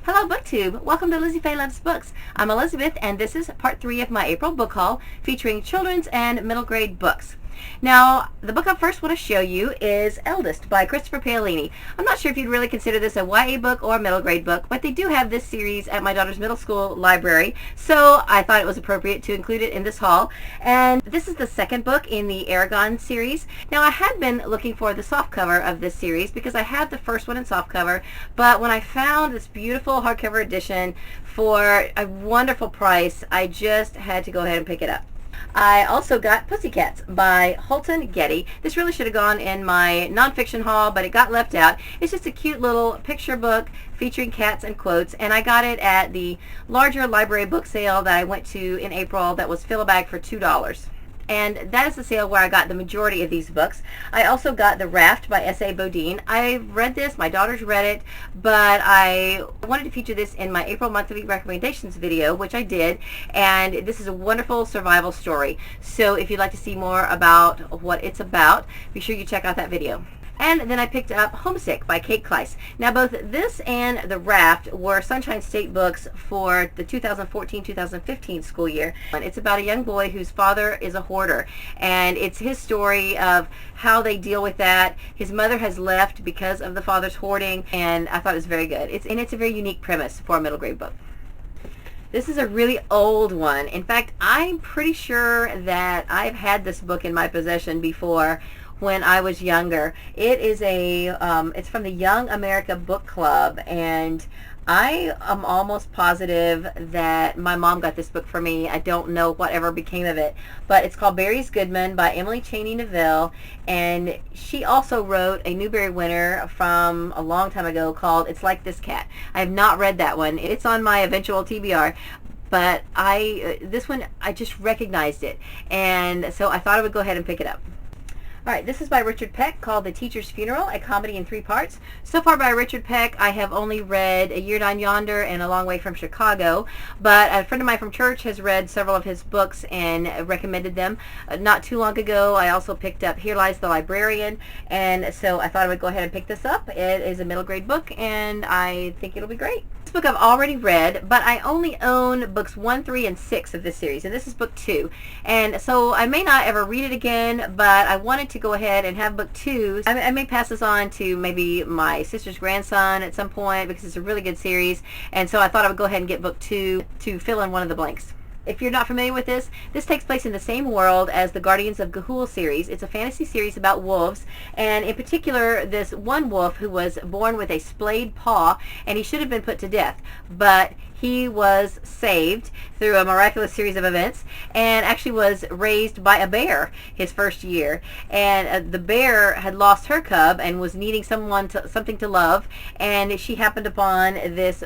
Hello BookTube! Welcome to Lizzie Faye Loves Books. I'm Elizabeth and this is part 3 of my April book haul featuring children's and middle grade books. Now, the book I first want to show you is Eldest by Christopher Paolini. I'm not sure if you'd really consider this a YA book or a middle grade book, but they do have this series at my daughter's middle school library, so I thought it was appropriate to include it in this haul. And this is the second book in the Aragon series. Now, I had been looking for the softcover of this series because I had the first one in softcover, but when I found this beautiful hardcover edition for a wonderful price, I just had to go ahead and pick it up. I also got Pussycats by Holton Getty. This really should have gone in my nonfiction haul, but it got left out. It's just a cute little picture book featuring cats and quotes, and I got it at the larger library book sale that I went to in April that was fill-a-bag for $2. And that is the sale where I got the majority of these books. I also got The Raft by S.A. Bodine. I've read this, my daughter's read it, but I wanted to feature this in my April monthly recommendations video, which I did, and this is a wonderful survival story. So if you'd like to see more about what it's about, be sure you check out that video. And then I picked up Homesick by Kate Kleiss. Now both this and The Raft were Sunshine State books for the 2014-2015 school year. And it's about a young boy whose father is a hoarder, and it's his story of how they deal with that. His mother has left because of the father's hoarding, and I thought it was very good. It's a very unique premise for a middle grade book. This is a really old one. In fact, I'm pretty sure that I've had this book in my possession before when I was younger. It is it's from the Young America Book Club, and I am almost positive that my mom got this book for me. I don't know whatever became of it, but it's called Barry's Goodman by Emily Cheney Neville, and she also wrote a Newbery winner from a long time ago called It's Like This Cat. I have not read that one. It's on my eventual TBR, but this one, I just recognized it, and so I thought I would go ahead and pick it up. Alright, this is by Richard Peck, called The Teacher's Funeral, a comedy in 3 parts. So far by Richard Peck, I have only read A Year Down Yonder and A Long Way from Chicago, but a friend of mine from church has read several of his books and recommended them. Not too long ago, I also picked up Here Lies the Librarian, and so I thought I would go ahead and pick this up. It is a middle grade book, and I think it'll be great. This book I've already read, but I only own books 1, 3, and 6 of this series, and this is book 2. And so I may not ever read it again, but I wanted to go ahead and have book 2. I may pass this on to maybe my sister's grandson at some point because it's a really good series, and so I thought I would go ahead and get book 2 to fill in one of the blanks. If you're not familiar with this takes place in the same world as the Guardians of Ga'Hoole series. It's a fantasy series about wolves, and in particular this one wolf who was born with a splayed paw, and he should have been put to death, but he was saved through a miraculous series of events and actually was raised by a bear his first year. And the bear had lost her cub and was needing something to love, and she happened upon this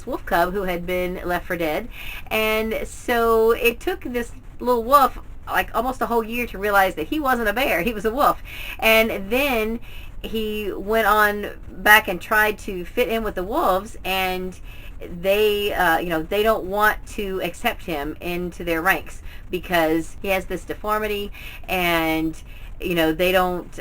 wolf cub who had been left for dead. And so it took this little wolf like almost a whole year to realize that he wasn't a bear, he was a wolf. And then he went on back and tried to fit in with the wolves, and they don't want to accept him into their ranks because he has this deformity, and they don't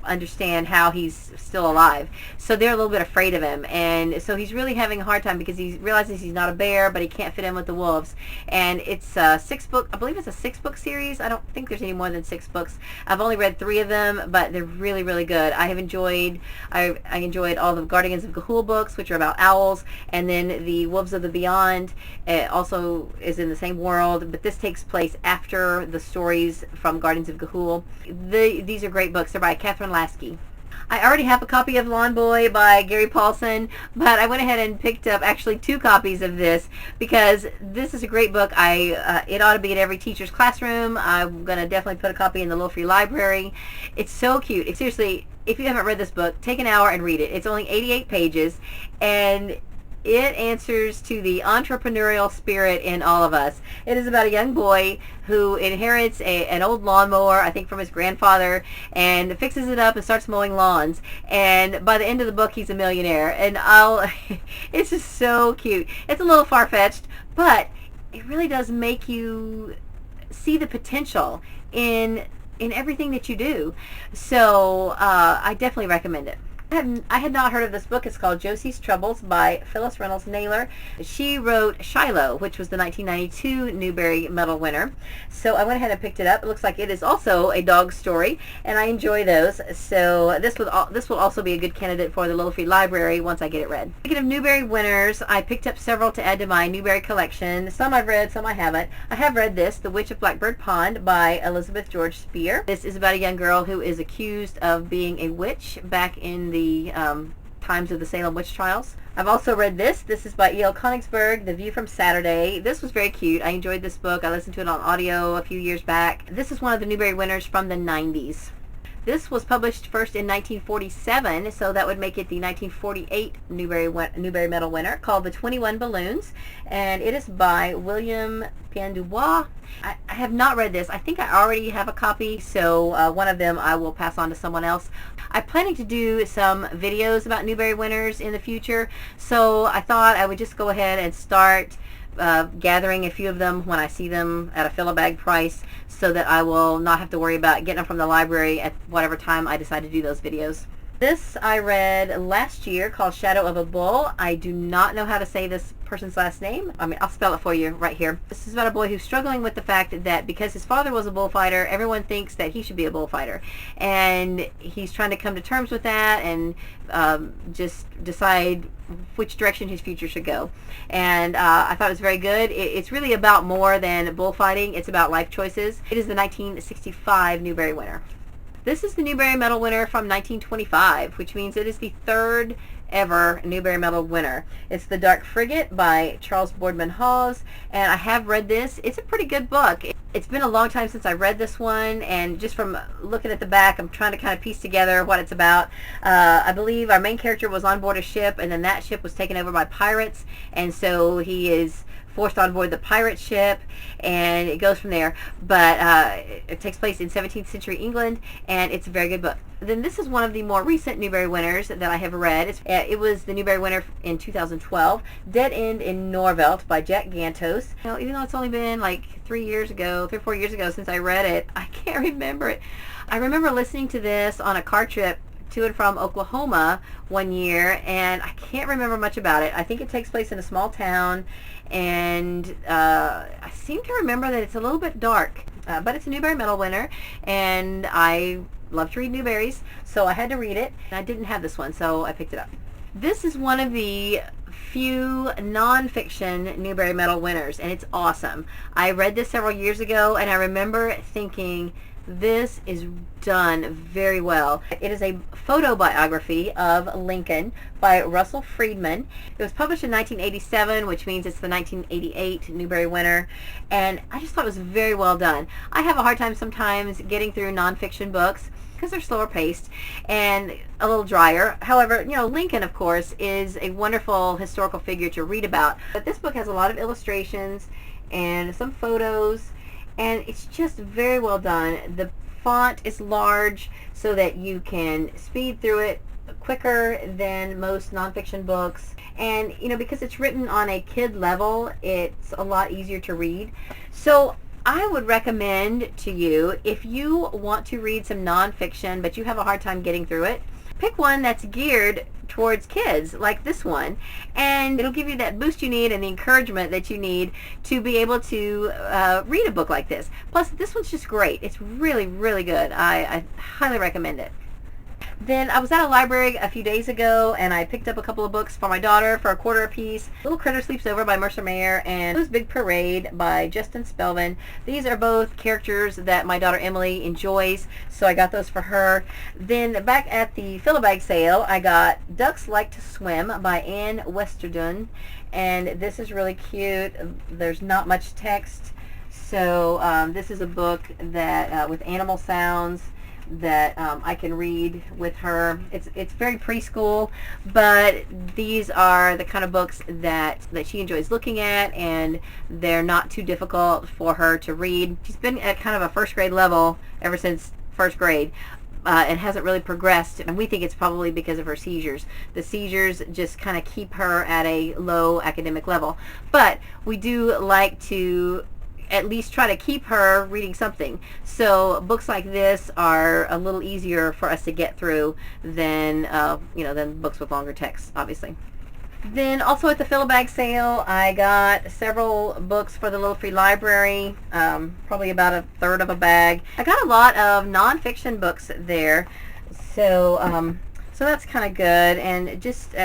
understand how he's still alive, so they're a little bit afraid of him. And so he's really having a hard time because he realizes he's not a bear, but he can't fit in with the wolves. And it's a 6-book, I believe it's a 6-book series. I don't think there's any more than 6 books. I've only read 3 of them, but they're really, really good. I enjoyed all the Guardians of Ga'Hoole books, which are about owls, and then the Wolves of the Beyond also is in the same world, but this takes place after the stories from Guardians of Ga'Hoole. These are great books. They're by Catherine Lasky. I already have a copy of Lawn Boy by Gary Paulson, but I went ahead and picked up actually 2 copies of this because this is a great book. It ought to be in every teacher's classroom. I'm going to definitely put a copy in the little free library. It's so cute. Seriously, if you haven't read this book, take an hour and read it. It's only 88 pages, and it answers to the entrepreneurial spirit in all of us. It is about a young boy who inherits an old lawnmower, I think from his grandfather, and fixes it up and starts mowing lawns. And by the end of the book, he's a millionaire. And it's just so cute. It's a little far-fetched, but it really does make you see the potential in everything that you do. So I definitely recommend it. I had not heard of this book. It's called Josies Troubles by Phyllis Reynolds Naylor. She wrote Shiloh, which was the 1992 Newbery Medal winner. So I went ahead and picked it up. It looks like it is also a dog story, and I enjoy those. So this will also be a good candidate for the Little Free Library once I get it read. Speaking of Newbery winners, I picked up several to add to my Newbery collection. Some I've read, some I haven't. I have read this, The Witch of Blackbird Pond by Elizabeth George Spear. This is about a young girl who is accused of being a witch back in the times of the Salem witch trials. I've also read this. This is by E.L. Konigsberg, The View from Saturday. This was very cute. I enjoyed this book. I listened to it on audio a few years back. This is one of the Newbery winners from the 90s. This was published first in 1947, so that would make it the 1948 Newbery Medal winner, called The 21 Balloons, and it is by William Pian-Dubois. I have not read this. I think I already have a copy, so one of them I will pass on to someone else. I'm planning to do some videos about Newbery winners in the future, so I thought I would just go ahead and start gathering a few of them when I see them at a fill-a-bag price, so that I will not have to worry about getting them from the library at whatever time I decide to do those videos. This I read last year, called Shadow of a Bull. I do not know how to say this person's last name. I'll spell it for you right here. This is about a boy who's struggling with the fact that because his father was a bullfighter, everyone thinks that he should be a bullfighter. And he's trying to come to terms with that and just decide which direction his future should go. And I thought it was very good. It's really about more than bullfighting. It's about life choices. It is the 1965 Newbery winner. This is the Newbery Medal winner from 1925, which means it is the third ever Newbery Medal winner. It's The Dark Frigate by Charles Boardman Hawes, and I have read this. It's a pretty good book. It's been a long time since I read this one, and just from looking at the back, I'm trying to kind of piece together what it's about. I believe our main character was on board a ship, and then that ship was taken over by pirates, and so he is forced on board the pirate ship, and it goes from there. But it takes place in 17th century England, and it's a very good book. Then this is one of the more recent Newbery winners that I have read. It was the Newbery winner in 2012, Dead End in Norvelt by Jack Gantos. Now, even though it's only been like 3 or 4 years ago since I read it, I can't remember it. I remember listening to this on a car trip to and from Oklahoma one year, and I can't remember much about it. I think it takes place in a small town, and I seem to remember that it's a little bit dark, but it's a Newbery Medal winner, and I love to read Newberys, so I had to read it. I didn't have this one, so I picked it up. This is one of the few nonfiction Newbery Medal winners, and it's awesome. I read this several years ago, and I remember thinking, this is done very well. It is a photobiography of Lincoln by Russell Friedman. It was published in 1987, which means it's the 1988 Newbery winner, and I just thought it was very well done. I have a hard time sometimes getting through nonfiction books because they're slower paced and a little drier. However, Lincoln, of course, is a wonderful historical figure to read about. But this book has a lot of illustrations and some photos, and it's just very well done. The font is large so that you can speed through it quicker than most nonfiction books. And, because it's written on a kid level, it's a lot easier to read. So I would recommend to you, if you want to read some nonfiction but you have a hard time getting through it, pick one that's geared towards kids, like this one, and it'll give you that boost you need and the encouragement that you need to be able to read a book like this. Plus, this one's just great. It's really, really good. I highly recommend it. Then I was at a library a few days ago, and I picked up a couple of books for my daughter for $1 a piece. Little Critter Sleeps Over by Mercer Mayer and Blue's Big Parade by Justin Spelman. These are both characters that my daughter Emily enjoys, so I got those for her. Then back at the Fill-A-Bag sale, I got Ducks Like to Swim by Anne Westerdun, and this is really cute. There's not much text, so this is a book that with animal sounds that I can read with her. It's very preschool, but these are the kind of books that she enjoys looking at, and they're not too difficult for her to read. She's been at kind of a first grade level ever since first grade, and hasn't really progressed, and we think it's probably because of her seizures. The seizures just kind of keep her at a low academic level, but we do like to at least try to keep her reading something. So books like this are a little easier for us to get through than than books with longer text, obviously. Then also at the fill-a-bag sale, I got several books for the Little Free Library, probably about a third of a bag. I got a lot of nonfiction books there, so so that's kind of good. And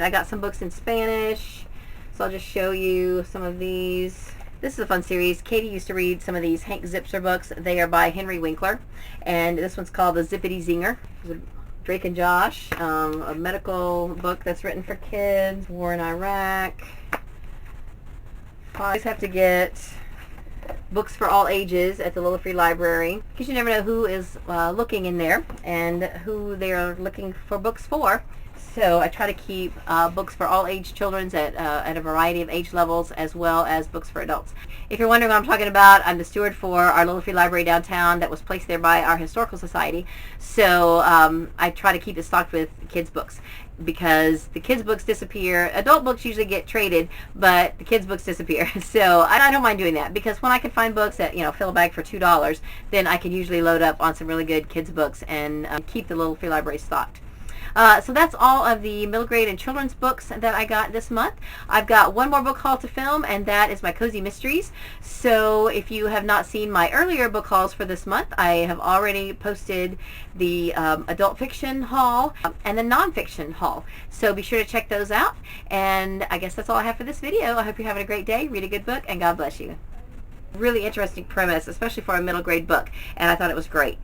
I got some books in Spanish, so I'll just show you some of these. This is a fun series. Katie used to read some of these Hank Zipser books. They are by Henry Winkler, and this one's called The Zippity Zinger. Drake and Josh, a medical book that's written for kids, war in Iraq. Always have to get books for all ages at the Little Free Library, because you never know who is looking in there and who they are looking for books for. So I try to keep books for all age children at a variety of age levels, as well as books for adults. If you're wondering what I'm talking about, I'm the steward for our Little Free Library downtown that was placed there by our Historical Society. So I try to keep it stocked with kids' books, because the kids' books disappear. Adult books usually get traded, but the kids' books disappear. So I don't mind doing that, because when I can find books that, fill a bag for $2, then I can usually load up on some really good kids' books and keep the Little Free Library stocked. So that's all of the middle grade and children's books that I got this month. I've got one more book haul to film, and that is my Cozy Mysteries. So if you have not seen my earlier book hauls for this month, I have already posted the adult fiction haul and the nonfiction haul. So be sure to check those out. And I guess that's all I have for this video. I hope you're having a great day. Read a good book, and God bless you. Really interesting premise, especially for a middle grade book, and I thought it was great.